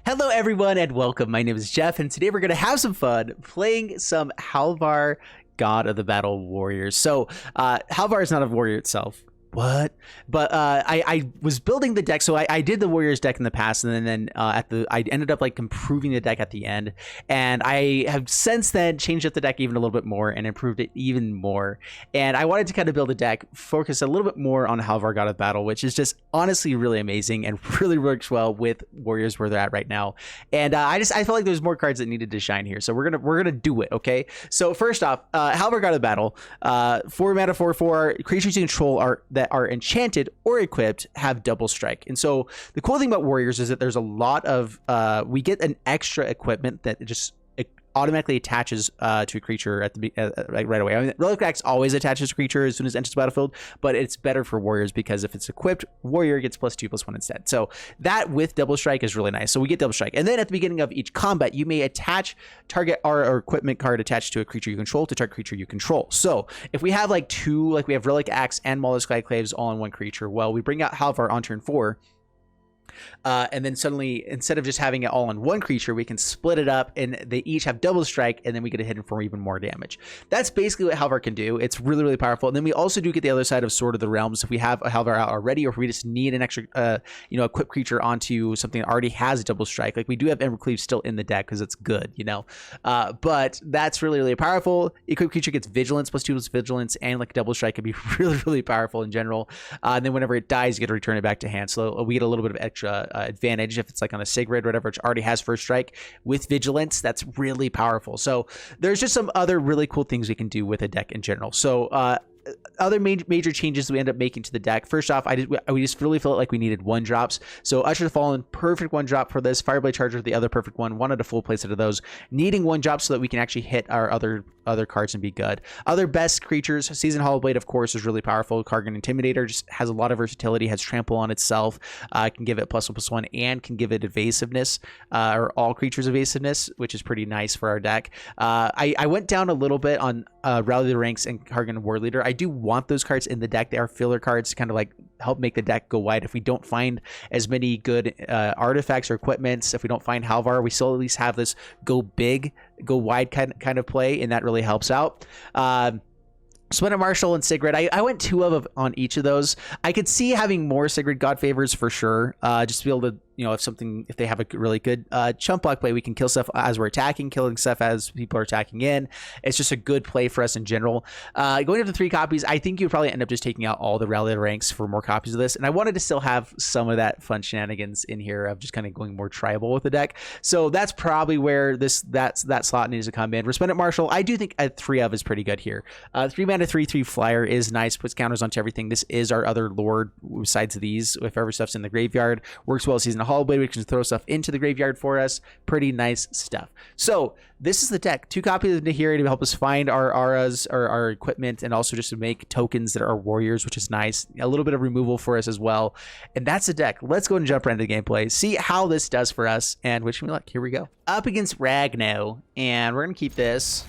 Hello everyone and welcome. My name is Jeff and today we're going to have some fun playing some Halvar God of the Battle Warriors. So Halvar is not a warrior itself. What? But I was building the deck, so I did the Warriors deck in the past, and then I ended up like improving the deck at the end, and I have since then changed up the deck even a little bit more and improved it even more. And I wanted to kind of build a deck focus a little bit more on Halvar God of Battle, which is just honestly really amazing and really works well with Warriors where they're at right now. And I felt like there's more cards that needed to shine here, so we're gonna do it. Okay. So first off, Halvar God of Battle, 4 mana 4/4 creatures you control that are enchanted or equipped have double strike. And so the cool thing about Warriors is that there's a lot of we get an extra equipment that just automatically attaches to a creature at the like right away. I mean, Relic Axe always attaches to a creature as soon as it enters the battlefield, but it's better for Warriors because if it's equipped, Warrior gets +2/+1 instead. So that with double strike is really nice. So we get double strike, and then at the beginning of each combat, you may attach target or equipment card attached to a creature you control to target creature you control. So if we have like two, like we have Relic Axe and Mollusk Skyclaves all in one creature, well, we bring out Halvar on turn 4. And then suddenly, instead of just having it all on one creature, we can split it up and they each have double strike, and then we get a hidden for even more damage. That's basically what Halvar can do. It's really, really powerful. And then we also do get the other side of Sword of the Realms. If we have a Halvar out already, or if we just need an extra, equip creature onto something that already has a double strike, like we do have Embercleave still in the deck because it's good, but that's really, really powerful. Equipped creature gets Vigilance, +2 Vigilance, and like double strike can be really, really powerful in general. And then whenever it dies, you get to return it back to hand. So we get a little bit of extra advantage if it's like on a Sigrid or whatever, which already has first strike with Vigilance. That's really powerful. So there's just some other really cool things we can do with a deck in general. So other major changes we end up making to the deck. First off, we just really felt like we needed 1-drops. So Usher the Fallen, perfect 1-drop for this. Fireblade Charger, the other perfect one. Wanted a full playset of those. Needing 1-drop so that we can actually hit our other cards and be good. Other best creatures, Seasoned Hollowblade, of course, is really powerful. Kargan Intimidator just has a lot of versatility, has trample on itself, can give it +1/+1, and can give it evasiveness, or all creatures evasiveness, which is pretty nice for our deck. I went down a little bit on Rally the Ranks and Kargan War Leader. I do want those cards in the deck. They are filler cards to kind of like help make the deck go wide. If we don't find as many good artifacts or equipments, if we don't find Halvar, we still at least have this go big, go wide kind of play, and that really helps out. Splendid Marshal and Sigrid, I went 2 of on each of those. I could see having more Sigrid God Favors for sure, just to be able to, if they have a really good chump block play, we can kill stuff as we're attacking, killing stuff as people are attacking in. It's just a good play for us in general. Going up to 3 copies, I think you'd probably end up just taking out all the Rally Ranks for more copies of this. And I wanted to still have some of that fun shenanigans in here of just kind of going more tribal with the deck. So that's probably where that slot needs to come in. Resplendent Marshal, I do think a 3 of is pretty good here. 3 mana 3/3 flyer is nice, puts counters onto everything. This is our other lord besides these. If ever stuff's in the graveyard, works well as Seasoned Hollowblade, which can throw stuff into the graveyard for us. Pretty nice stuff. So this is the deck. 2 copies of Nahiri to help us find our auras or our equipment, and also just to make tokens that are warriors, which is nice. A little bit of removal for us as well. And that's the deck. Let's go and jump right into the gameplay, see how this does for us, and wish me luck. Here we go. Up against Ragno, and we're going to keep this.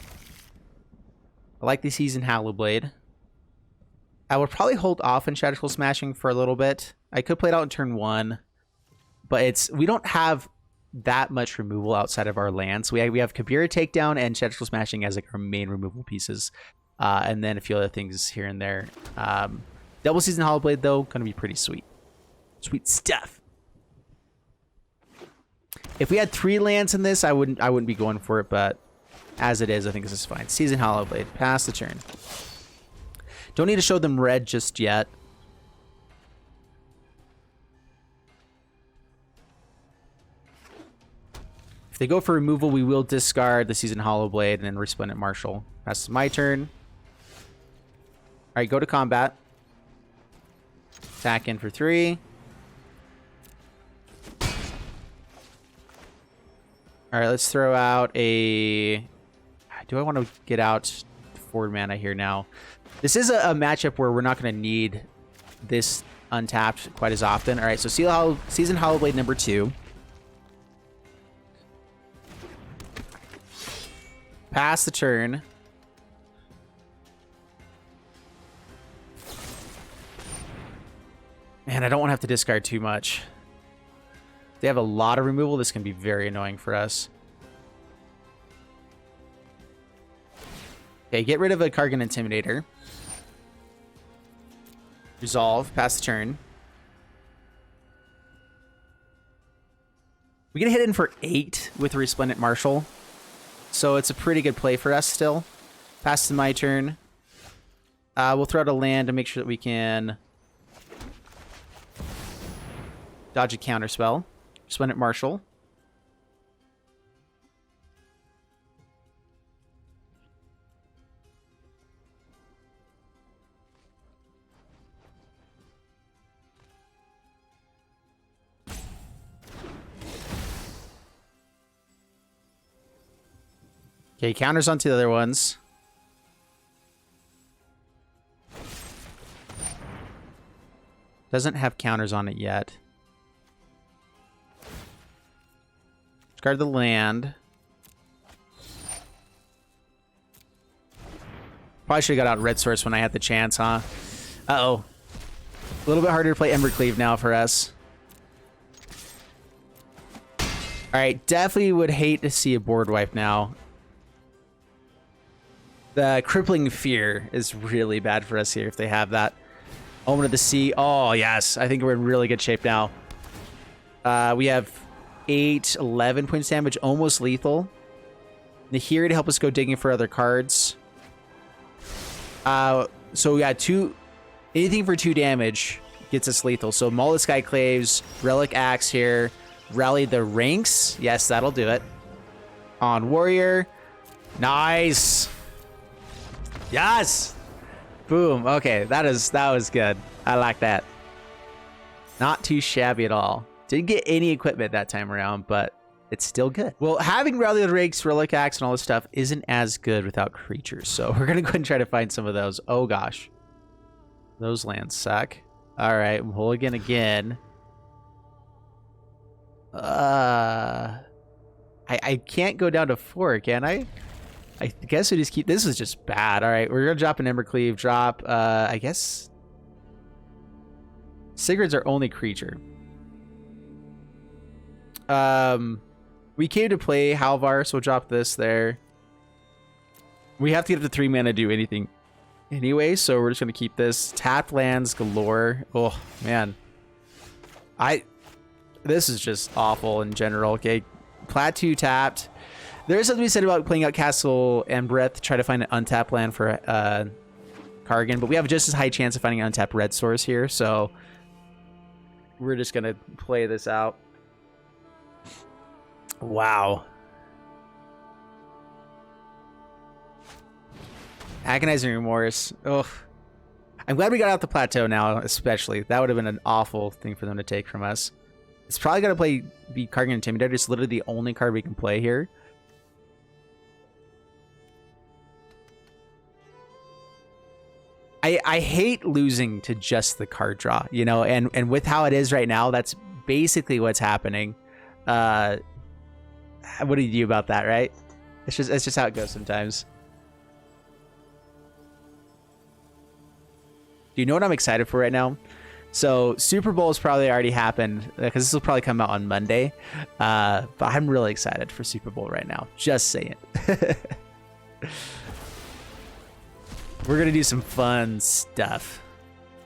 I like the Seasoned Hollowblade. I would probably hold off in Shadow Smashing for a little bit. I could play it out in turn 1. But we don't have that much removal outside of our lands. We have Kabira Takedown and Shadow Smashing as like our main removal pieces, and then a few other things here and there. Double Seasoned Hollowblade though, gonna be pretty sweet. Sweet stuff. If we had 3 lands in this, I wouldn't be going for it, but as it is, I think this is fine. Seasoned Hollowblade, pass the turn. Don't need to show them red just yet. If they go for removal, we will discard the Seasoned Hollowblade and then Resplendent Marshal. That's my turn. Alright, go to combat. Attack in for 3. Alright, let's throw out a... Do I want to get out 4 mana here now? This is a matchup where we're not going to need this untapped quite as often. Alright, so Seasoned Hollowblade number 2. Pass the turn. Man, I don't want to have to discard too much. They have a lot of removal. This can be very annoying for us. Okay, get rid of a Kargan Intimidator. Resolve, pass the turn. We get hit in for 8 with a Resplendent Marshal. So it's a pretty good play for us still. Pass to my turn. We'll throw out a land to make sure that we can dodge a counter spell. Resplendent Marshal. Okay, counters onto the other ones. Doesn't have counters on it yet. Discard the land. Probably should have got out Red Source when I had the chance, huh? Uh-oh. A little bit harder to play Embercleave now for us. Alright, definitely would hate to see a board wipe now. The Crippling Fear is really bad for us here if they have that. Omen of the Sea. Oh, yes. I think we're in really good shape now. We have 8, 11 points damage, almost lethal. Nahiri to help us go digging for other cards. So yeah, anything for 2 damage gets us lethal. So Maul the Skyclaves, Relic Axe here, Rally the Ranks. Yes, that'll do it. On Warrior. Nice. Yes. Boom. Okay, that was good. I like that. Not too shabby at all. Didn't get any equipment that time around, but it's still good. Well, having Rally the Rakes, Relic Axe, and all this stuff isn't as good without creatures. So we're going to go ahead and try to find some of those. Oh, gosh. Those lands suck. All right, mulligan again. I can't go down to 4, can I? I guess we just keep... This is just bad. All right, we're going to drop an Embercleave. Drop, I guess... Sigurd's our only creature. We came to play Halvar, so we'll drop this there. We have to get up to 3 mana to do anything anyway, so we're just going to keep this. Tap lands galore. Oh, man. This is just awful in general. Okay, Plateau tapped. There is something to be said about playing out Castle Embereth to try to find an untapped land for Kargan, but we have just as high chance of finding an untapped red source here, so we're just going to play this out. Wow. Agonizing Remorse. Ugh. I'm glad we got out the Plateau now, especially. That would have been an awful thing for them to take from us. It's probably going to be Kargan Intimidator. It's literally the only card we can play here. I hate losing to just the card draw, you know, and with how it is right now, that's basically what's happening. What do you do about that, right? It's just how it goes sometimes. Do you know what I'm excited for right now? So Super Bowl has probably already happened because this will probably come out on Monday. But I'm really excited for Super Bowl right now. Just saying. We're going to do some fun stuff.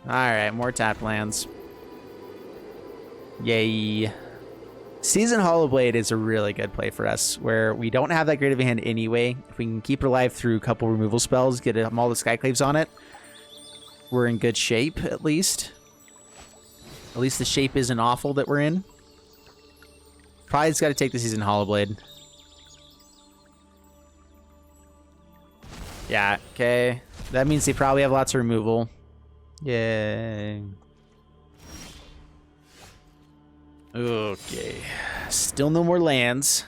All right, more tap lands. Yay. Season Hollowblade is a really good play for us, where we don't have that great of a hand anyway. If we can keep it alive through a couple removal spells, get all the Skyclaves on it, we're in good shape, at least. At least the shape isn't awful that we're in. Probably just got to take the Season Hollowblade. Yeah, okay. That means they probably have lots of removal. Yay. Okay. Still no more lands.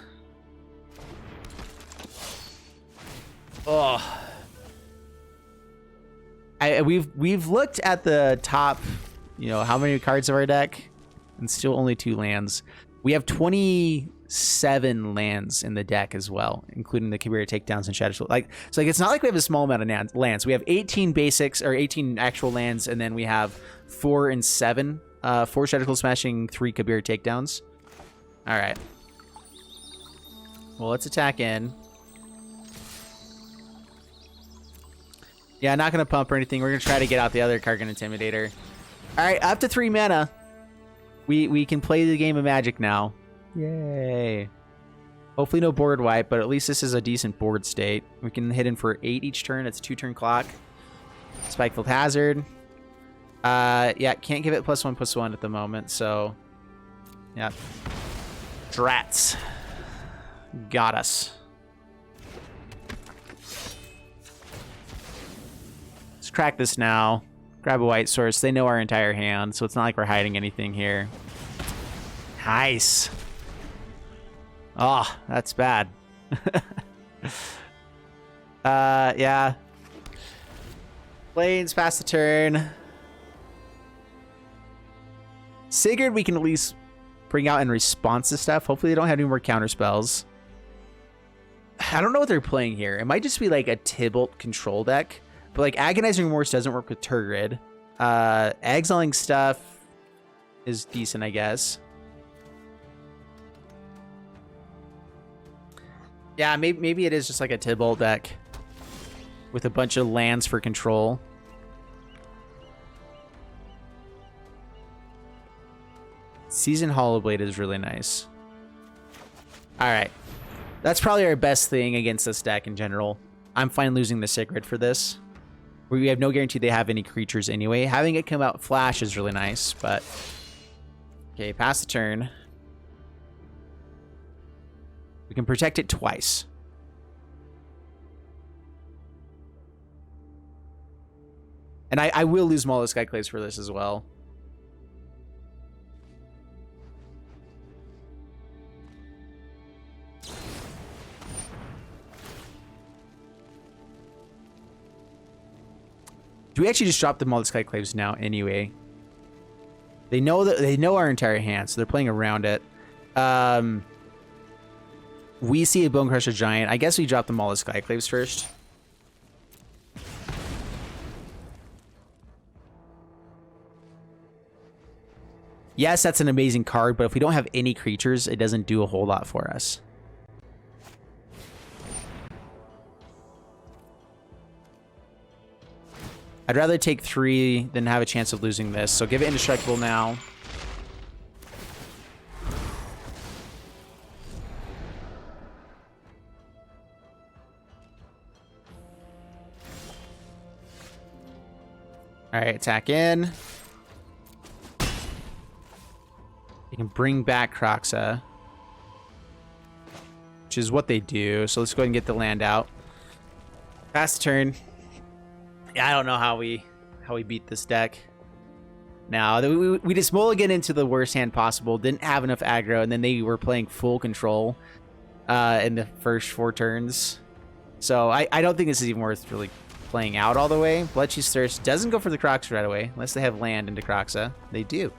Oh. We've looked at the top, you know, how many cards of our deck, and still only 2 lands. We have 27 lands in the deck as well, including the Kabira takedowns and Shadow Shield. So it's not like we have a small amount of lands. We have 18 basics, or 18 actual lands, and then we have 4 and 7. 4 Shadow Shield Smashing, 3 Kabira takedowns. All right. Well, let's attack in. Yeah, not going to pump or anything. We're going to try to get out the other Kargan Intimidator. All right, up to 3 mana. We can play the game of Magic now. Yay. Hopefully no board wipe, but at least this is a decent board state. We can hit in for 8 each turn. It's a 2-turn clock. Spikefield Hazard. Yeah, can't give it +1/+1 at the moment, so... Yeah. Drats. Got us. Let's crack this now. Grab a white source. They know our entire hand, so it's not like we're hiding anything here. Nice. Oh, that's bad. Yeah. Plains, pass the turn. Sigurd we can at least bring out in response to stuff. Hopefully they don't have any more counter spells. I don't know what they're playing here. It might just be like a Tybalt control deck. But like Agonizing Remorse doesn't work with Turgid. Exiling stuff is decent, I guess. Yeah, maybe it is just like a Tybalt deck with a bunch of lands for control. Seasoned Hollowblade is really nice. All right. That's probably our best thing against this deck in general. I'm fine losing the Sigrid for this. We have no guarantee they have any creatures anyway. Having it come out flash is really nice, but... Okay, pass the turn. We can protect it twice. And I will lose Maul of Skyclaves for this as well. Do we actually just drop the Maul of Skyclaves now anyway? They know our entire hand, so they're playing around it. We see a Bone Crusher Giant. I guess we drop the Maul of Skyclaves first. Yes, that's an amazing card, but if we don't have any creatures, it doesn't do a whole lot for us. I'd rather take 3 than have a chance of losing this, so give it Indestructible now. Alright, attack in. You can bring back Kroxa, which is what they do, so let's go ahead and get the land out. Pass the turn. Yeah, I don't know how we beat this deck. Now we just mulligan into the worst hand possible. Didn't have enough aggro, and then they were playing full control in the first 4 turns. So I don't think this is even worth really playing out all the way. Bloodchief's Thirst doesn't go for the Kroxa right away unless they have land into Kroxa. They do.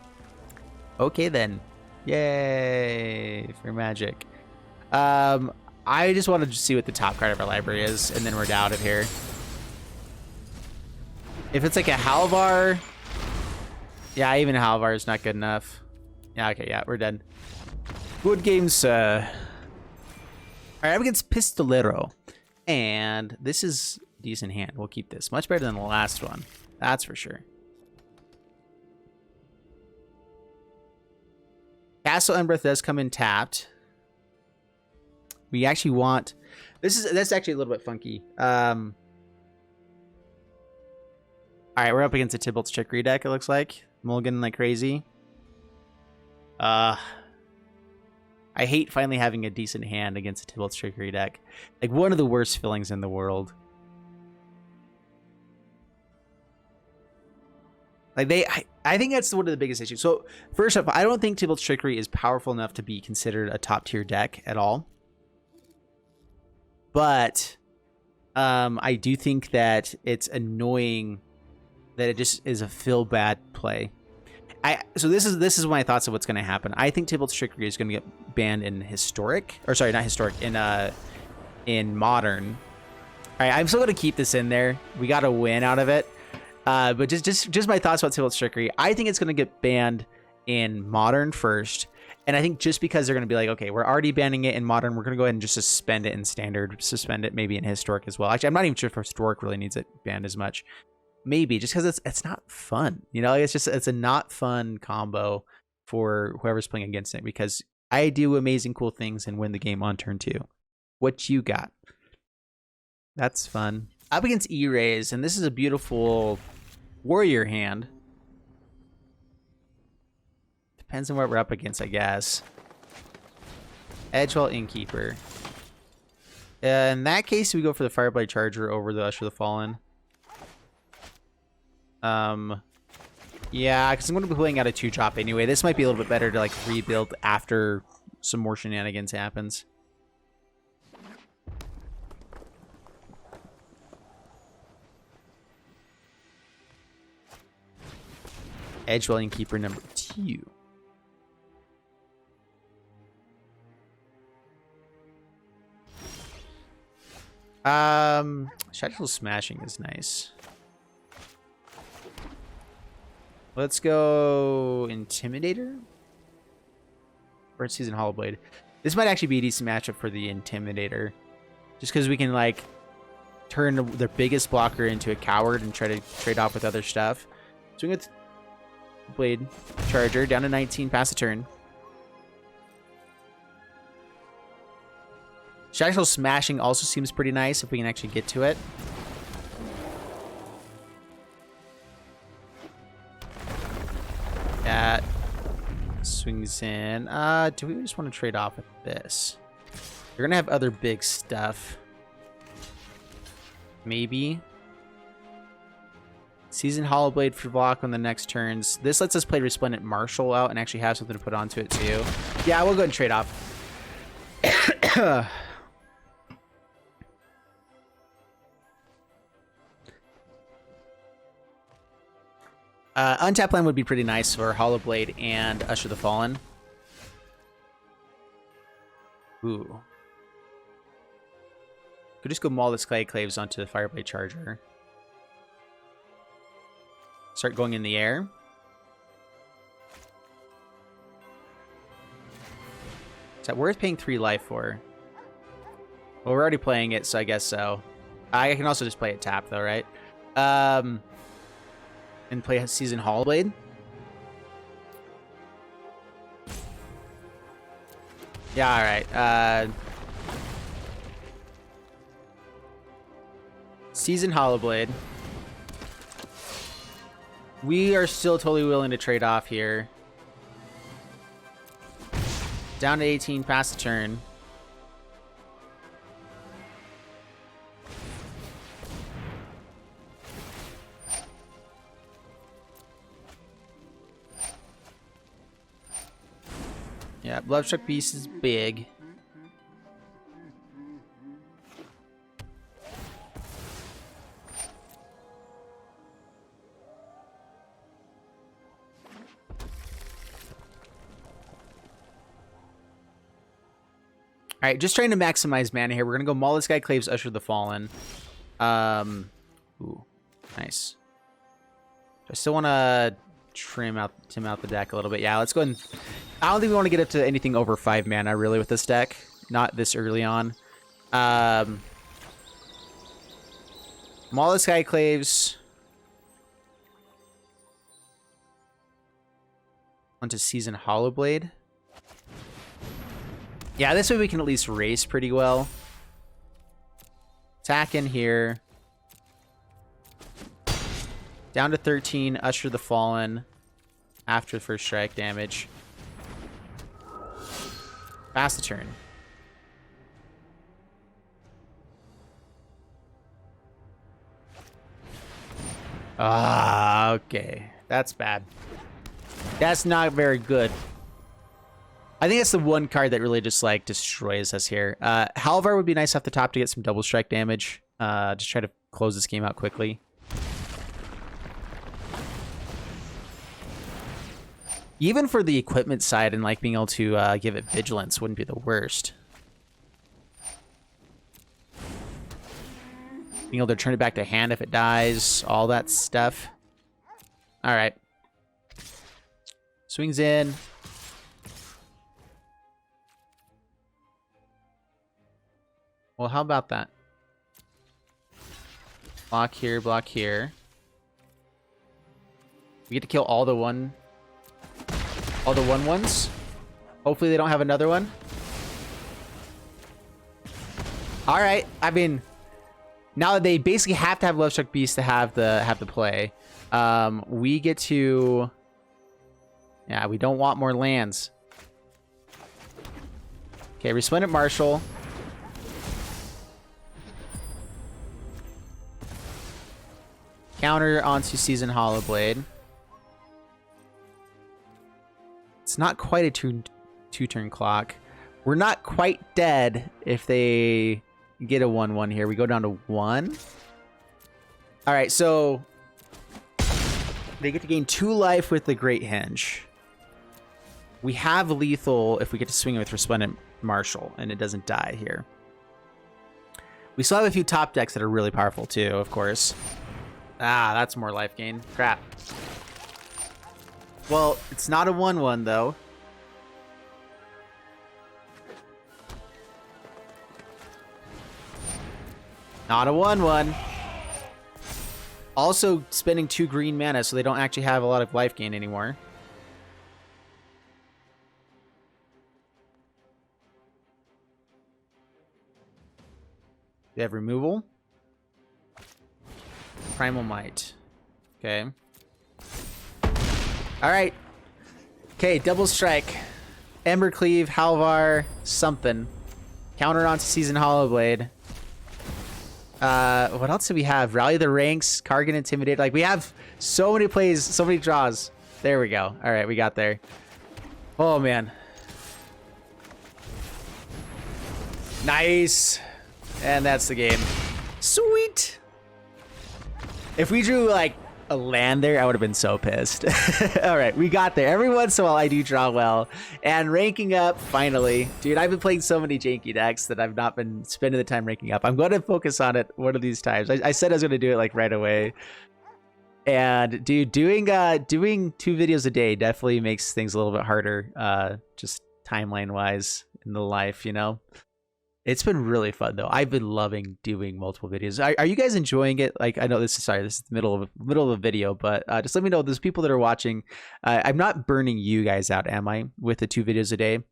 Okay then, yay for Magic. I just want to see what the top card of our library is, and then we're out of here. If it's like a Halvar, yeah, even a Halvar is not good enough. Yeah, okay, yeah, we're done. Good game, sir. All right, I'm against Pistolero, and this is a decent hand. We'll keep this. Much better than the last one, that's for sure. Castle Embereth does come in tapped. We actually want... That's actually a little bit funky. Alright, we're up against a Tybalt's Trickery deck, it looks like. Mulligan like crazy. I hate finally having a decent hand against a Tybalt's Trickery deck. Like, one of the worst feelings in the world. Like, I think that's one of the biggest issues. So, first off, I don't think Tybalt's Trickery is powerful enough to be considered a top-tier deck at all. But, I do think that it's annoying that it just is a feel-bad play. So this is my thoughts of what's going to happen. I think Tybalt's Trickery is going to get banned in Historic, or sorry, not Historic, in Modern. All right, I'm still going to keep this in there. We got a win out of it. But just my thoughts about Tybalt's Trickery. I think it's going to get banned in Modern first, And I think just because they're going to be like, okay, we're already banning it in Modern, we're going to go ahead and just suspend it in Standard, suspend it maybe in Historic as well. Actually, I'm not even sure if Historic really needs it banned as much. Maybe, just because it's not fun. You know, it's a not fun combo for whoever's playing against it, because I do amazing cool things and win the game on turn 2. What you got? That's fun. Up against E-Rays, and this is a beautiful warrior hand. Depends on what we're up against, I guess. Edgewell Innkeeper. In that case, we go for the Fireblade Charger over the Usher of the Fallen. Yeah, because I'm going to be playing out a 2-drop anyway. This might be a little bit better to like rebuild after some more shenanigans happens. Edgewell Innkeeper number 2. Shadow Smashing is nice. Let's go Intimidator or Season Hollowblade. This might actually be a decent matchup for the Intimidator, just because we can like turn their biggest blocker into a coward and try to trade off with other stuff. Swing with Blade Charger down to 19, pass the turn. Shadow Smashing also seems pretty nice if we can actually get to it. That swings in. Do we just want to trade off with this? We're gonna have other big stuff. Maybe. Season Hollowblade for block on the next turns. This lets us play Resplendent Marshal out and actually have something to put onto it too. Yeah, we'll go ahead and trade off. Untap land would be pretty nice for Hollowblade and Usher the Fallen. Ooh. Could just go Maul the Skyclaves onto the Fireblade Charger. Start going in the air. Is that worth paying 3 life for? Well, we're already playing it, so I guess so. I can also just play it tap, though, right? And play Season Hollowblade. Yeah, alright. Season Hollowblade. We are still totally willing to trade off here. Down to 18, pass the turn. Yeah, Bloodstruck Beast is big. All right, just trying to maximize mana here. We're gonna go Maul the Skyclaves, Usher the Fallen. Ooh, nice. I still want to trim out the deck a little bit. Yeah, let's go ahead and... I don't think we want to get up to anything over 5 mana, really, with this deck. Not this early on. Maul the Skyclaves. Onto Season Hollowblade. Yeah, this way we can at least race pretty well. Attack in here. Down to 13, Usher the Fallen. After the first strike damage. Pass the turn. Ah, okay. That's bad. That's not very good. I think that's the one card that really just, like, destroys us here. Halvar would be nice off the top to get some double strike damage. Just try to close this game out quickly. Even for the equipment side and, like, being able to give it vigilance wouldn't be the worst. Being able to turn it back to hand if it dies, all that stuff. All right. Swings in. Well, how about that? Block here, block here. We get to kill all the one ones. Hopefully they don't have another one. All right. I mean, now they basically have to have Love Struck Beast to have the play. We get to. Yeah, we don't want more lands. Okay, Resplendent Marshal. Counter onto Seasoned Hollowblade. It's not quite a two-turn clock. We're not quite dead if they get a 1/1 here. We go down to 1. All right, so they get to gain 2 life with the Great Henge. We have lethal if we get to swing it with Resplendent Marshal, and it doesn't die here. We still have a few top decks that are really powerful too, of course. Ah, that's more life gain. Crap. Well, it's not a 1/1 though. Not a 1/1. Also spending 2 green mana, so they don't actually have a lot of life gain anymore. They have removal. Primal Might. Okay. Alright. Okay, double strike. Embercleave, Halvar, something. Counter onto Seasoned Hollowblade. What else do we have? Rally the Ranks, Kargan Intimidate. Like, we have so many plays, so many draws. There we go. Alright, we got there. Oh, man. Nice. And that's the game. Sweet. If we drew, like, a land there, I would have been so pissed. All right, we got there. Every once in a while, I do draw well. And ranking up, finally. Dude, I've been playing so many janky decks that I've not been spending the time ranking up. I'm going to focus on it one of these times. I said I was going to do it, like, right away. And, dude, doing 2 videos a day definitely makes things a little bit harder, just timeline-wise in the life, you know? It's been really fun though. I've been loving doing multiple videos. Are you guys enjoying it? Like, I know this is the middle of a video, but just let me know. There's people that are watching. I'm not burning you guys out, am I? With the 2 videos a day.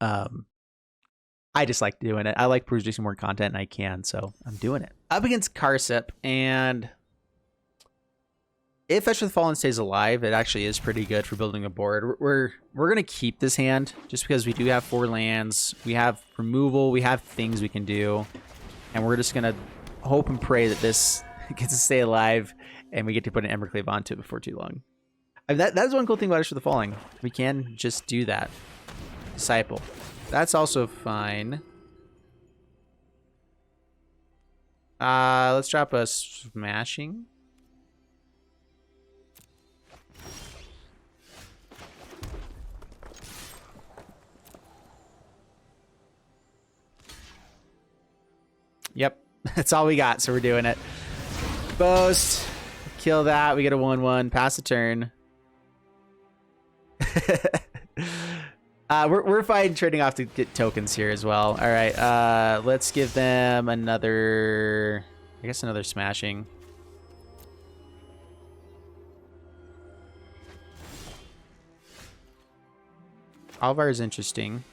I just like doing it. I like producing more content, and I can, so I'm doing it. Up against Karsip, and if Fetch with Fallen stays alive, it actually is pretty good for building a board. We're gonna keep this hand just because we do have 4 lands, we have removal, we have things we can do, and we're just gonna hope and pray that this gets to stay alive and we get to put an Embercleave onto it before too long. I mean, that's one cool thing about Fetch with the Falling. We can just do that. Disciple. That's also fine. Let's drop a Smashing. Yep, that's all we got, so we're doing it. Boast, kill that. We get a 1/1. Pass the turn. We're fine trading off to get tokens here as well. All right, let's give them another. I guess another Smashing. Alvar is interesting.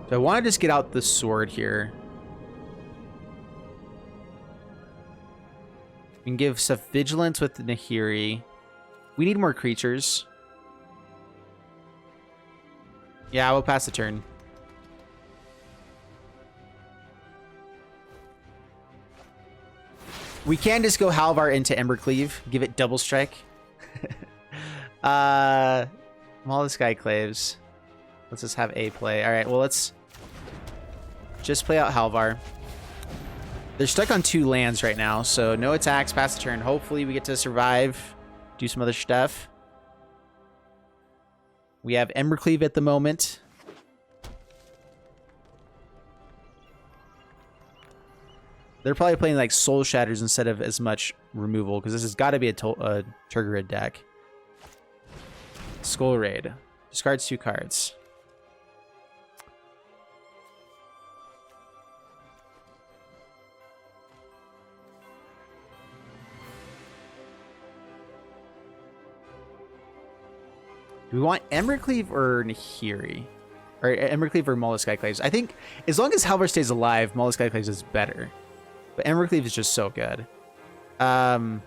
So I want to just get out the sword here. We can give stuff Vigilance with the Nahiri. We need more creatures. Yeah, we'll pass the turn. We can just go Halvar into Embercleave. Give it double strike. Maul the Skyclaves. Let's just have a play. All right, well, let's just play out Halvar. They're stuck on 2 lands right now, so no attacks, pass the turn. Hopefully we get to survive, do some other stuff. We have Embercleave at the moment. They're probably playing like Soul Shatters instead of as much removal, because this has got to be a Turgid deck. Skull Raid. Discards 2 cards. Do we want Embercleave or Nahiri? Or Embercleave or Molluscite Claves? I think as long as Halvar stays alive, Molluscite Claves is better. But Embercleave is just so good. Yeah,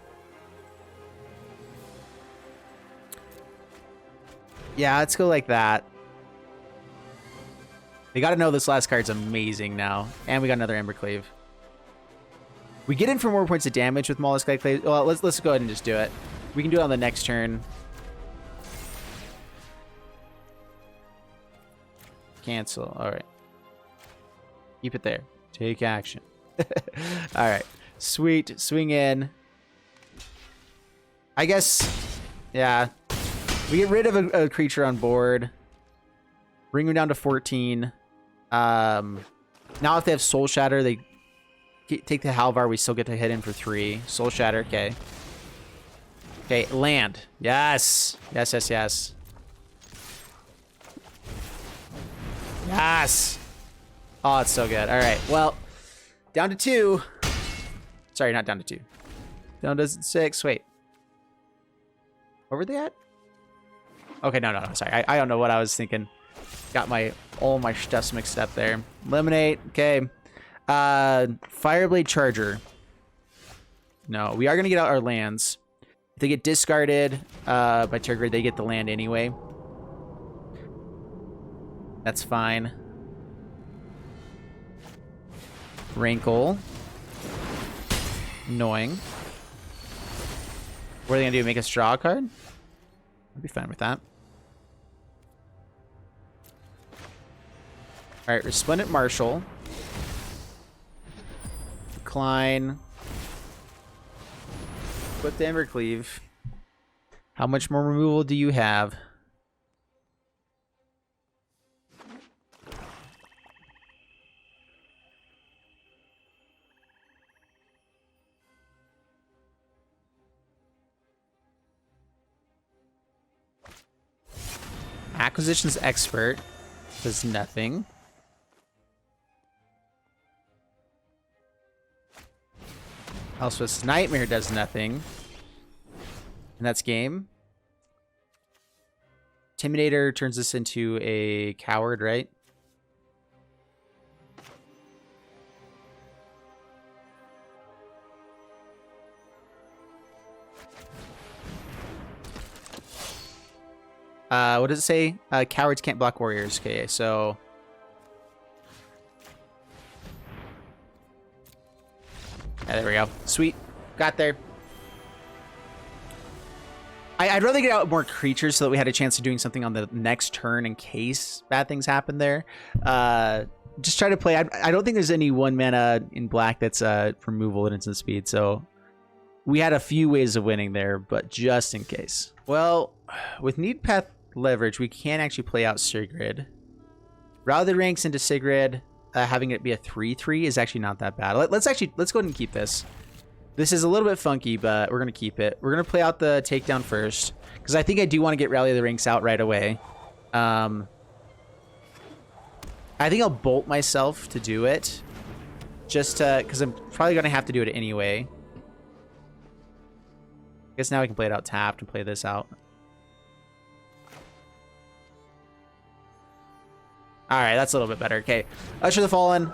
let's go like that. They got to know this last card's amazing now. And we got another Embercleave. We get in for more points of damage with Molluscite Claves. Well, let's go ahead and just do it. We can do it on the next turn. Cancel. All right. Keep it there. Take action. All right. Sweet. Swing in. I guess, yeah. We get rid of a creature on board. Bring them down to 14. Now if they have Soul Shatter, they take the Halvar. We still get to hit in for 3. Soul Shatter. Okay. Okay. Land. Yes. Yes, yes, yes. Yes. Oh, it's so good. All right. Well, down to 2. Sorry, not down to 2. Down to 6. Wait. Where were they at? Okay, no. Sorry. I don't know what I was thinking. Got all my stuffs mixed up there. Eliminate. Okay. Fireblade Charger. No, we are going to get out our lands. If they get discarded by trigger, they get the land anyway. That's fine. Rankle. Annoying. What are they going to do? Make us draw a card? I'd be fine with that. Alright, Resplendent Marshal. Decline. Put the Embercleave. How much more removal do you have? Acquisitions Expert does nothing. Elspeth's Nightmare does nothing. And that's game. Intimidator turns this into a coward, right? What does it say? Cowards can't block warriors. Okay, so... Yeah, there we go. Sweet. Got there. I'd rather get out more creatures so that we had a chance of doing something on the next turn in case bad things happen there. Just try to play. I don't think there's any 1 mana in black that's removal and instant speed, so we had a few ways of winning there, but just in case. Well, with Need Path leverage, we can actually play out Sigrid. Rally the ranks into Sigrid. Having it be a 3/3 is actually not that bad. Let's go ahead and keep this. This is a little bit funky, but we're going to keep it. We're going to play out the takedown first, because I think I do want to get Rally the Ranks out right away. I think I'll bolt myself to do it, just because I'm probably going to have to do it anyway. I guess now we can play it out tapped and play this out. All right, that's a little bit better. Okay, Usher the Fallen,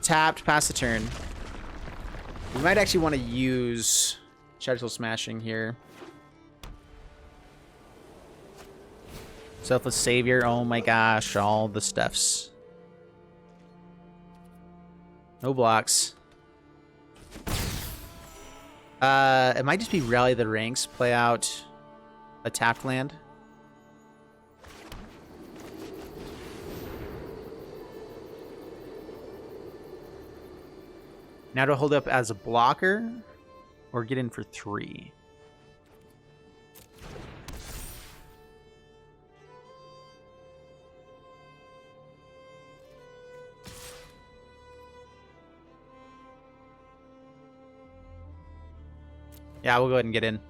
tapped, pass the turn. We might actually want to use Shadow Smashing here. Selfless Savior. Oh my gosh, all the stuffs. No blocks. It might just be Rally the Ranks, play out a tapped land. Now to hold up as a blocker or get in for 3. Yeah, we'll go ahead and get in.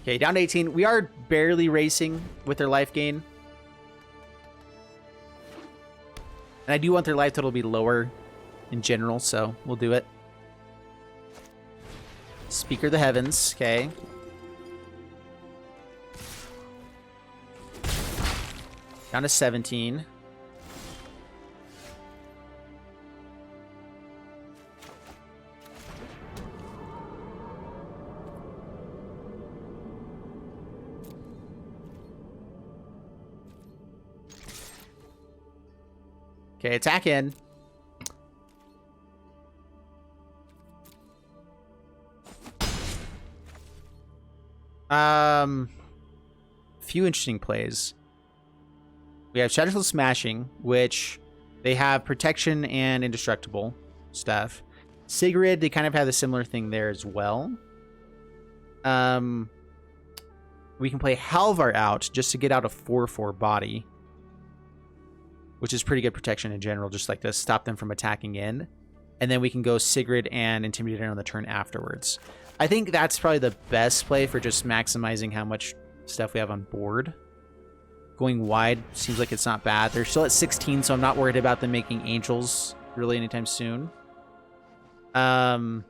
Okay, down to 18. We are barely racing with their life gain. And I do want their life total to be lower in general, so we'll do it. Speaker of the Heavens, okay. Down to 17. Okay, attack in. Few interesting plays. We have Shadowful Smashing, which they have protection and indestructible stuff. Sigrid, they kind of have a similar thing there as well. We can play Halvar out just to get out a 4/4 body, which is pretty good protection in general, just like to stop them from attacking in. And then we can go Sigrid and Intimidator on the turn afterwards. I think that's probably the best play for just maximizing how much stuff we have on board. Going wide seems like it's not bad. They're still at 16, so I'm not worried about them making angels really anytime soon. The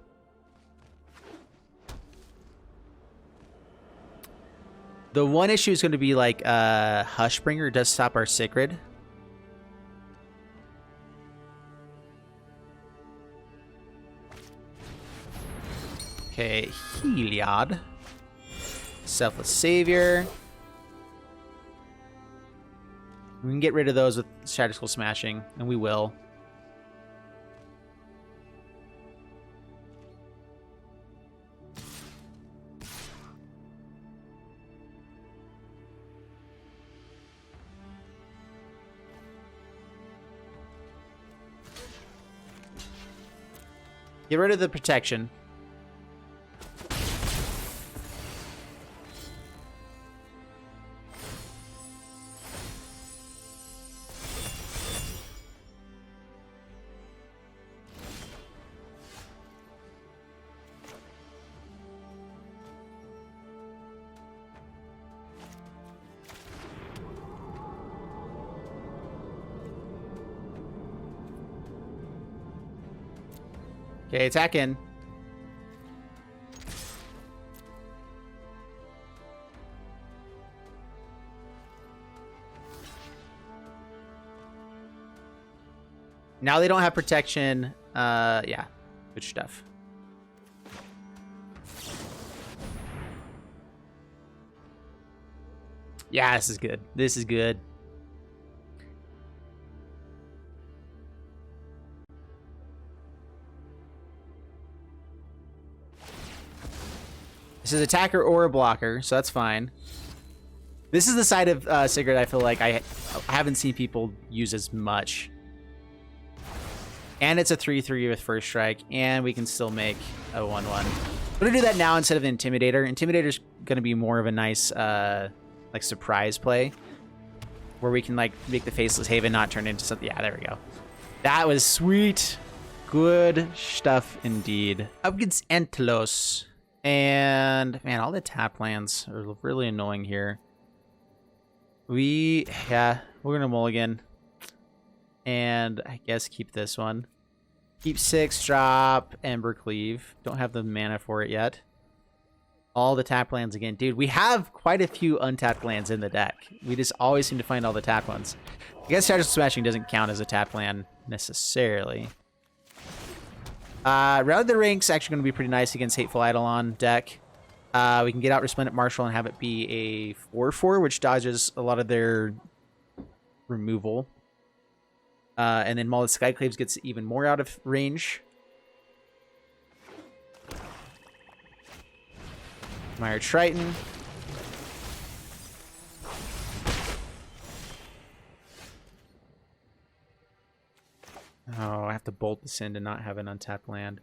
one issue is going to be like Hushbringer does stop our Sigrid. Okay, Heliod. Selfless Savior. We can get rid of those with Shadow Skull Smashing, and we will. Get rid of the protection. Okay, attack in. Now they don't have protection. Yeah, good stuff. Yeah, this is good. This is good. This is attacker or a blocker, so that's fine. This is the side of Sigurd I feel like I haven't seen people use as much. And it's a 3/3 with first strike, and we can still make a 1/1. I'm gonna do that now instead of Intimidator. Intimidator's gonna be more of a nice like surprise play, where we can like make the Faceless Haven not turn into something. Yeah, there we go. That was sweet. Good stuff indeed. Up against Entlos. And man, all the tap lands are really annoying here. We're gonna mulligan. And I guess keep this one. Keep 6, drop Ember Cleave. Don't have the mana for it yet. All the tap lands again. Dude, we have quite a few untapped lands in the deck. We just always seem to find all the tap ones. I guess Shadow Smashing doesn't count as a tap land necessarily. Round the Rink's actually going to be pretty nice against Hateful Eidolon deck. We can get out Resplendent Marshal and have it be a 4/4, which dodges a lot of their removal. And then Maul of Skyclaves gets even more out of range. Mire Triton. Oh, I have to bolt this in to not have an untapped land.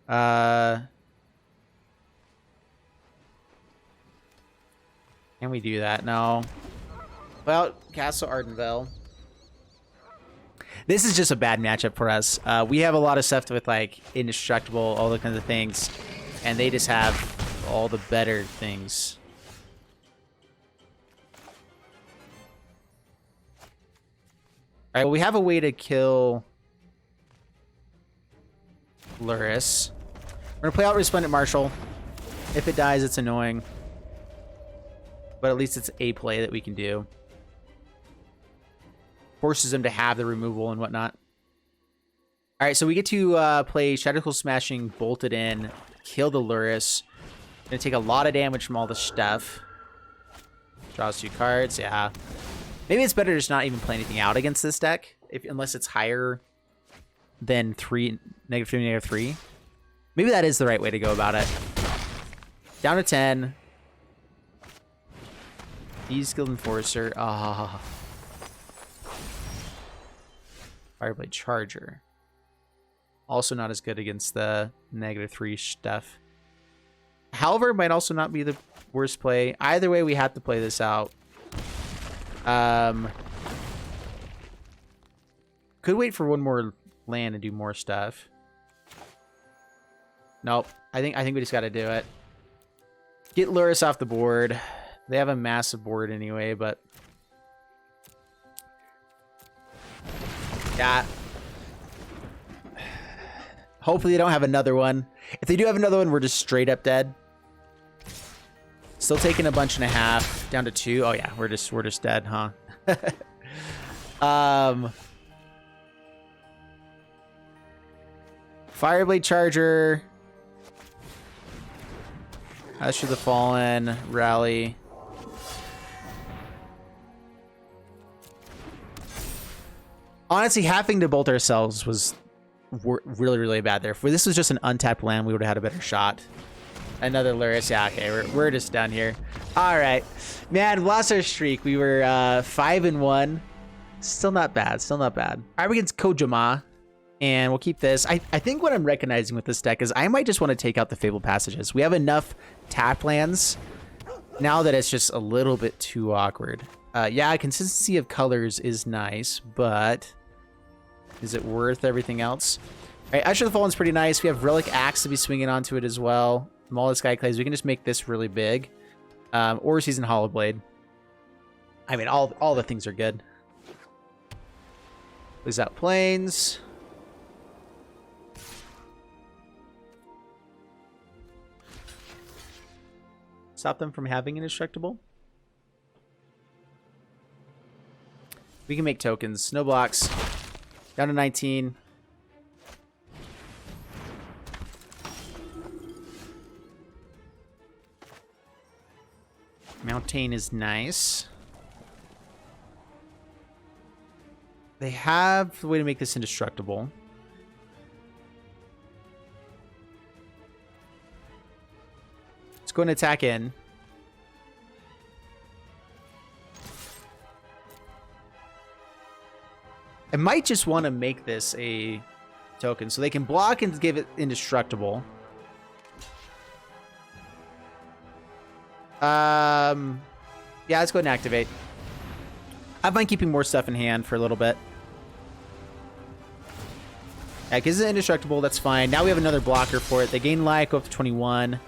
Can we do that? No. Well, Castle Ardenvale. This is just a bad matchup for us. We have a lot of stuff with like indestructible, all the kinds of things, and they just have all the better things. right, well, we have a way to kill Luris. We're gonna play out Resplendent Marshal. If it dies, it's annoying. But at least it's a play that we can do. Forces him to have the removal and whatnot. Alright, so we get to play Shadowclaw Smashing, Bolted in, kill the Luris. Gonna take a lot of damage from all the stuff. Draws 2 cards, yeah. Maybe it's better to just not even play anything out against this deck, unless it's higher than -3, -3. Maybe that is the right way to go about it. Down to 10. He's Skilled Enforcer. Ah. Fireblade Charger. Also not as good against the -3 stuff. Halvar might also not be the worst play. Either way, we have to play this out. Could wait for one more land and do more stuff. Nope. I think we just got to do it. Get Luris off the board. They have a massive board anyway, but yeah. Hopefully they don't have another one. If they do have another one, we're just straight up dead. Still taking a bunch and a half down to 2. Oh yeah, we're just dead, huh? Fireblade Charger. Usher the Fallen. Rally. Honestly, having to bolt ourselves was really, really bad there. If this was just an untapped land, we would have had a better shot. Another Luris. Yeah, okay, we're just done here. All right. Man, lost our streak. We were 5-1. Still not bad. Still not bad. All right, we against Kojima. And we'll keep this. I think what I'm recognizing with this deck is I might just want to take out the Fabled Passages. We have enough tap lands now that it's just a little bit too awkward. Yeah, consistency of colors is nice, but is it worth everything else? All right, Usher the Fallen's pretty nice. We have Relic Axe to be swinging onto it as well. Maul the Skyclays. We can just make this really big. Or Season Hollowblade. I mean, all the things are good. Plays out Plains. Stop them from having indestructible. We can make tokens. No blocks. Down to 19. Mountain is nice. They have the way to make this indestructible. Let's go and attack in. I might just want to make this a token so they can block and give it indestructible. Yeah, let's go ahead and activate. I mind keeping more stuff in hand for a little bit. Yeah, because it's indestructible, that's fine. Now we have another blocker for it. They gain life, go up to 21.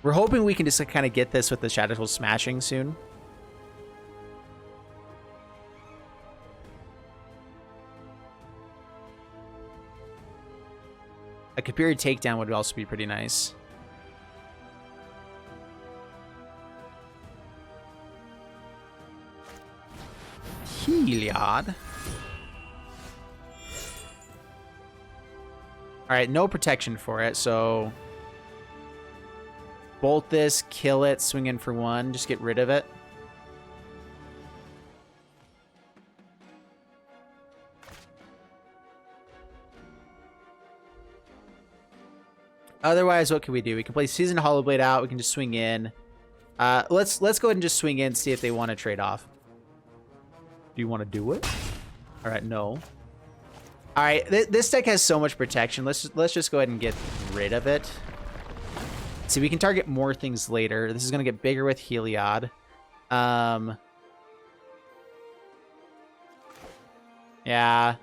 We're hoping we can just kind of get this with the Shadowclaw Smashing soon. A Kapiri Takedown would also be pretty nice. Heliod. Alright, no protection for it, so bolt this, kill it, swing in for 1, just get rid of it. Otherwise, what can we do? We can play Season Hollowblade out. We can just swing in. Let's go ahead and just swing in, see if they want to trade off. Do you want to do it? All right, no. All right, this deck has so much protection. Let's just go ahead and get rid of it. See, we can target more things later. This is going to get bigger with Heliod. Yeah.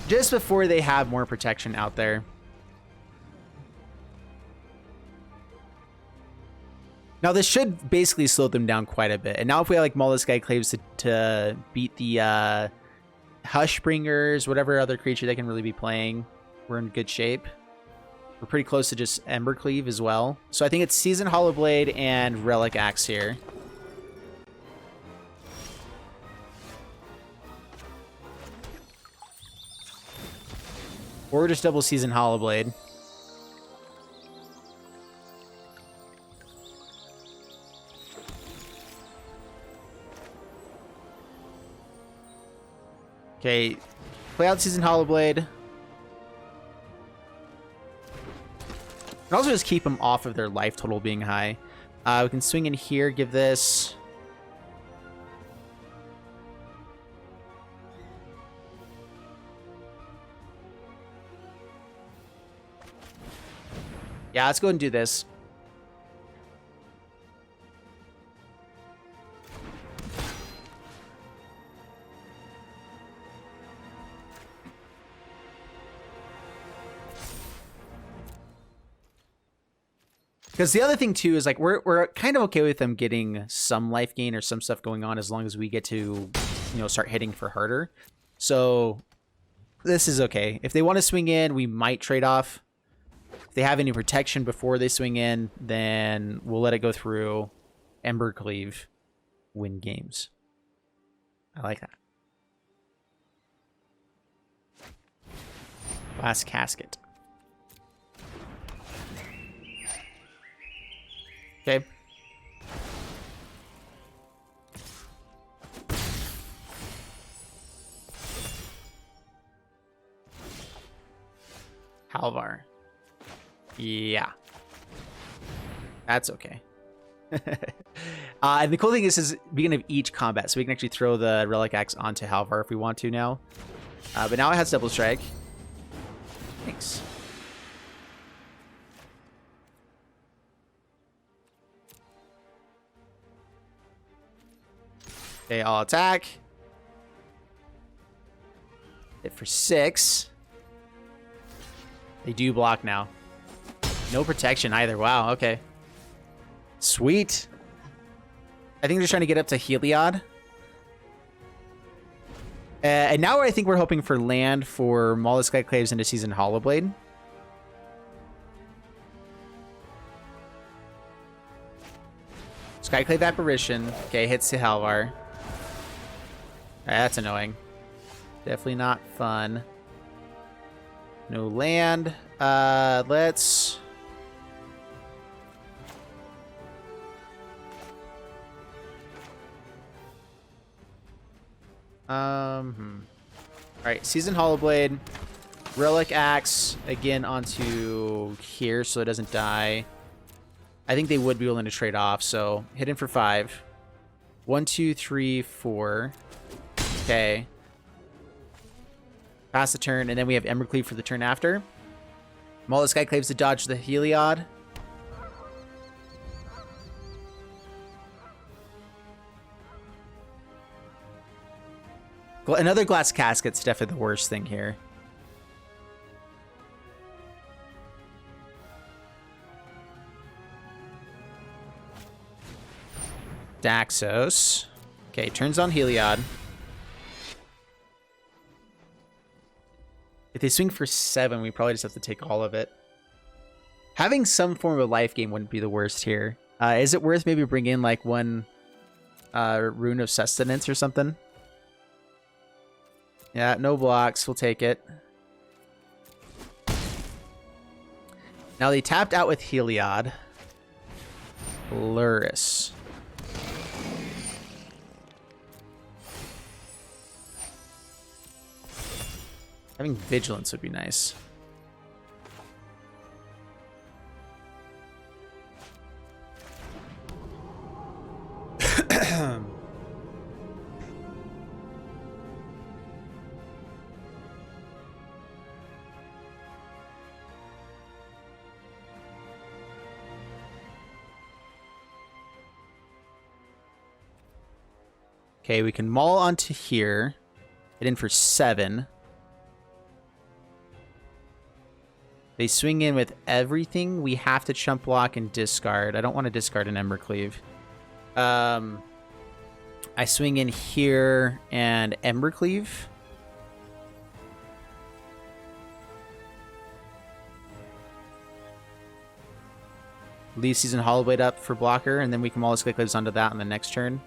Just before they have more protection out there. Now this should basically slow them down quite a bit. And now if we like maul this guy claves to beat the Hushbringers, whatever other creature they can really be playing, we're in good shape. We're pretty close to just Embercleave as well. So I think it's Seasoned Hollowblade and Relic Axe here. Or just double Seasoned Hollowblade. Okay, play out Seasoned Hollowblade. And also just keep them off of their life total being high. We can swing in here, give this... Yeah, let's go ahead and do this. Because the other thing too is like we're kind of okay with them getting some life gain or some stuff going on as long as we get to, you know, start hitting for harder. So this is okay. If they want to swing in, we might trade off. If they have any protection before they swing in, then we'll let it go through. Embercleave, win games. I like that. Glass Casket. Okay. Halvar. Yeah. That's okay. And the cool thing is, this is beginning of each combat, so we can actually throw the Relic Axe onto Halvar if we want to now. But now it has Double Strike. Thanks. Okay, I'll attack. Hit for 6. They do block now. No protection either. Wow, okay. Sweet. I think they're just trying to get up to Heliod. And now I think we're hoping for land for Maul the Skyclaves into Seasoned Hollowblade. Skyclave Apparition. Okay, hits to Halvar. That's annoying. Definitely not fun. No land. Let's... Alright, Seasoned Hollowblade. Relic Axe again onto here so it doesn't die. I think they would be willing to trade off, so hit him for 5. 1, 2, 3, 4. Okay. Pass the turn, and then we have Embercleave for the turn after. Maul the Skyclaves to dodge the Heliod. Another Glass Casket's definitely the worst thing here. Daxos. Okay, turns on Heliod. If they swing for 7, we probably just have to take all of it. Having some form of life gain wouldn't be the worst here. Is it worth maybe bring in like one Rune of Sustenance or something? Yeah, no blocks. We'll take it. Now they tapped out with Heliod. Luris. Having Vigilance would be nice. Okay, we can maul onto here. Hit in for 7. They swing in with everything. We have to chump block and discard. I don't want to discard an Embercleave. I swing in here and Embercleave. Leave Season Hollowblade up for blocker, and then we can Mollusk Claves onto that on the next turn.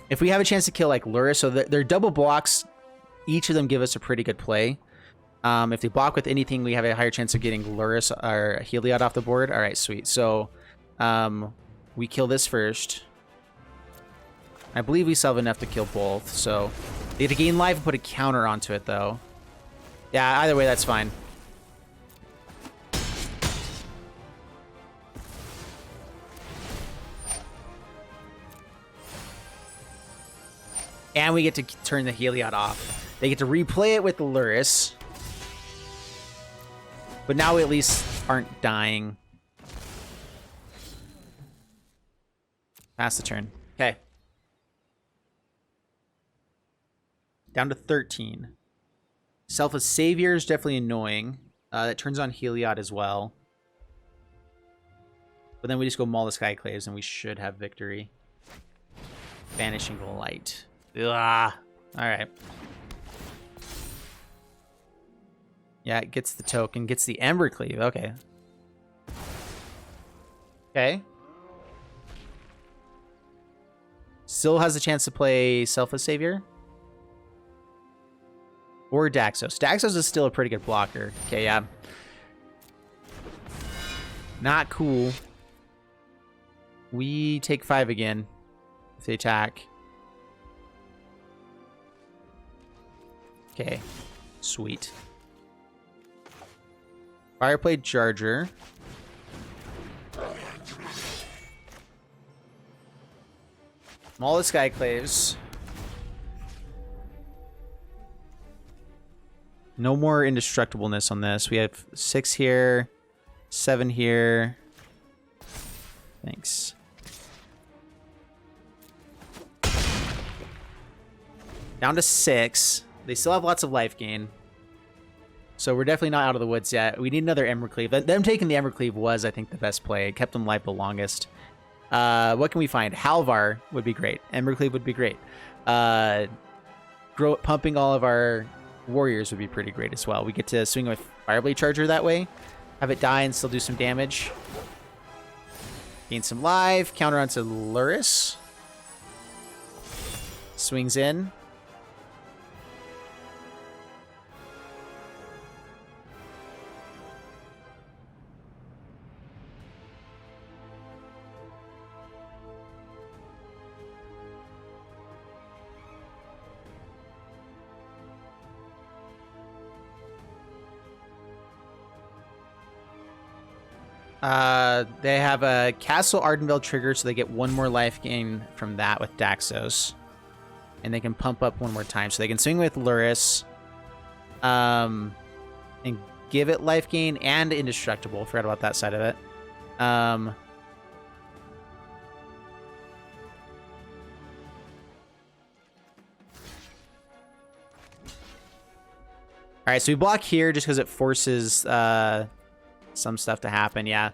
If we have a chance to kill like Lurrus, so they're double blocks, each of them give us a pretty good play. If they block with anything, we have a higher chance of getting Lurrus or Heliod off the board. All right, sweet. So we kill this first. I believe we still have enough to kill both, so they have to gain life and put a counter onto it, though. Yeah, either way, that's fine. And we get to turn the Heliod off. They get to replay it with the Lurrus. But now we at least aren't dying. Pass the turn. Okay. Down to 13. Selfless Savior is definitely annoying. That turns on Heliod as well. But then we just go Mollusk Claves and we should have victory. Vanishing Light. Ugh. Alright. Yeah, it gets the token, gets the Embercleave. Okay. Okay. Still has a chance to play Selfless Savior. Or Daxos. Daxos is still a pretty good blocker. Okay, yeah. Not cool. We take 5 again if they attack. Okay. Sweet. Fireblade Charger. Mollusk Claves. No more indestructibleness on this. We have 6 here, 7 here. Thanks. Down to 6. They still have lots of life gain. So we're definitely not out of the woods yet. We need another Embercleave. Them taking the Embercleave was, I think, the best play. It kept them alive the longest. What can we find? Halvar would be great. Embercleave would be great. Pumping all of our warriors would be pretty great as well. We get to swing with Fireblade Charger that way. Have it die and still do some damage. Gain some life. Counter onto Lurrus. Swings in. They have a Castle Ardenvale trigger, so they get 1 more life gain from that with Daxos. And they can pump up 1 more time. So they can swing with Lurrus. And give it life gain and indestructible. Forgot about that side of it. Alright, so we block here just because it forces some stuff to happen. Yeah,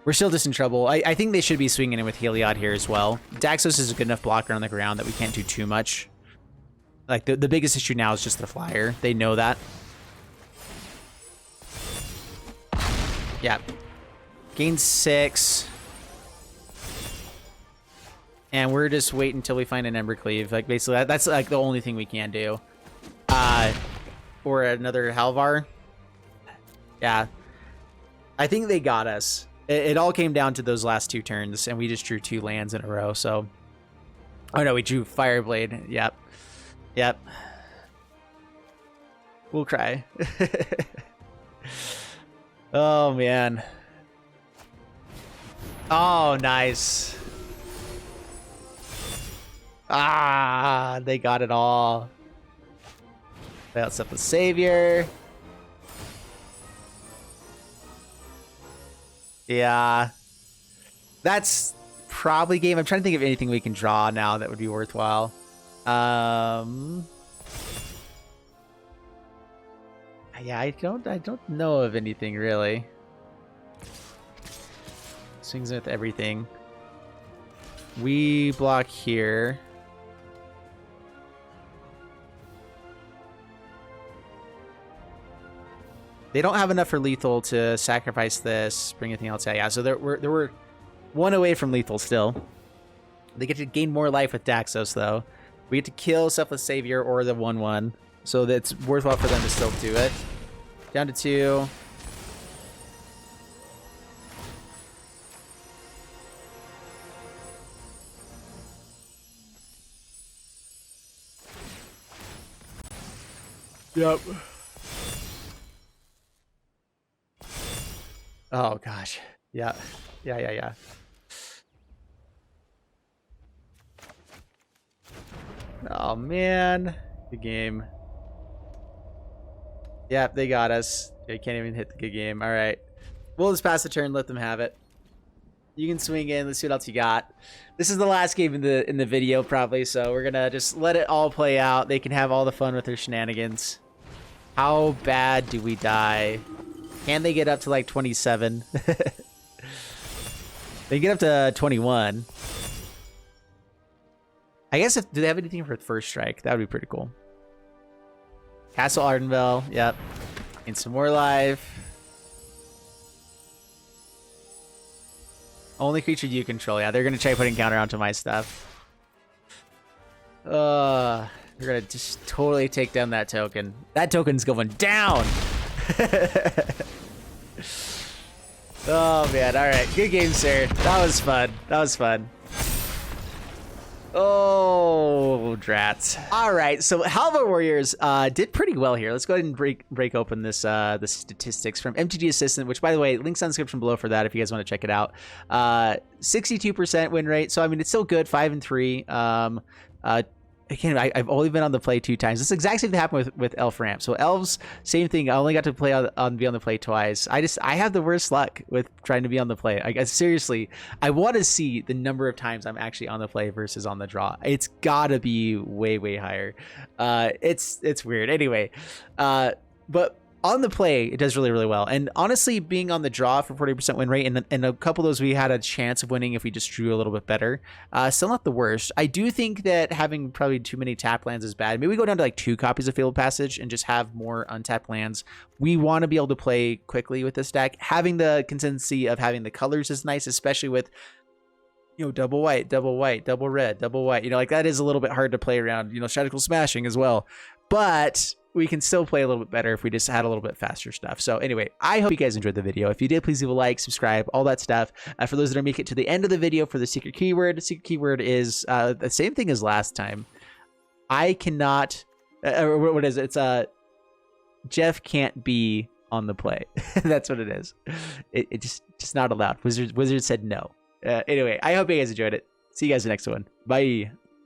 we're still just in trouble. I think they should be swinging in with Heliod here as well. Daxos is a good enough blocker on the ground that we can't do too much. Like, the biggest issue now is just the flyer. They know that. Yeah. Gain 6. And we're just waiting until we find an Embercleave. Like, basically, that's like the only thing we can do. Or another Halvar. Yeah. I think they got us. It all came down to those last 2 turns, and we just drew 2 lands in a row, so... Oh no, we drew Fireblade. Yep. Yep. We'll cry. Oh, man. Oh, nice. Ah, they got it all. That's up the Savior. Yeah. That's probably game. I'm trying to think of anything we can draw now that would be worthwhile. Yeah, I don't know of anything really. Swings with everything. We block here. They don't have enough for lethal to sacrifice this, bring anything else out. Yeah, so there were one away from lethal still. They get to gain more life with Daxos, though. We get to kill Selfless Savior or the 1/1, so that's worthwhile for them to still do it. Down to 2. Yep. Oh gosh. Yeah. Yeah. Oh man. Good game. Yep, they got us. They can't even hit the good game. All right. We'll just pass the turn, let them have it. You can swing in. Let's see what else you got. This is the last game in the video probably, so we're gonna just let it all play out. They can have all the fun with their shenanigans. How bad do we die? Can they get up to like 27? They get up to 21. I guess do they have anything for first strike? That would be pretty cool. Castle Ardenville. Yep. And some more life. Only creature you control. Yeah, they're going to try putting counter onto my stuff. They're going to just totally take down that token. That token's going down. Oh, man. All right. Good game, sir. That was fun. That was fun. Oh, drats. All right, so Halvar Warriors did pretty well here. Let's go ahead and break open this the statistics from MTG Assistant, which, by the way, links on the description below for that if you guys want to check it out. 62% win rate, so I mean it's still good. 5-3. Again, I've only been on the play 2 times. This is exactly what happened with Elf Ramp. So Elves, same thing. I only got to play be on the play twice. I have the worst luck with trying to be on the play. I guess seriously, I want to see the number of times I'm actually on the play versus on the draw. It's gotta be way higher. It's weird. Anyway, but on the play, it does really well. And honestly, being on the draw for 40% win rate, and a couple of those we had a chance of winning if we just drew a little bit better. Still not the worst. I do think that having probably too many tap lands is bad. Maybe we go down to like 2 copies of Fabled Passage and just have more untapped lands. We want to be able to play quickly with this deck. Having the consistency of having the colors is nice, especially with, you know, double white, double red, double white. You know, like that is a little bit hard to play around, you know, strategical smashing as well. But we can still play a little bit better if we just had a little bit faster stuff. So anyway, I hope you guys enjoyed the video. If you did, please leave a like, subscribe, all that stuff. For those that are making it to the end of the video for the secret keyword, the secret keyword is the same thing as last time. I cannot, what is it? It's Jeff can't be on the play. That's what it is. It just not allowed. Wizard said no. Anyway, I hope you guys enjoyed it. See you guys in the next one. Bye.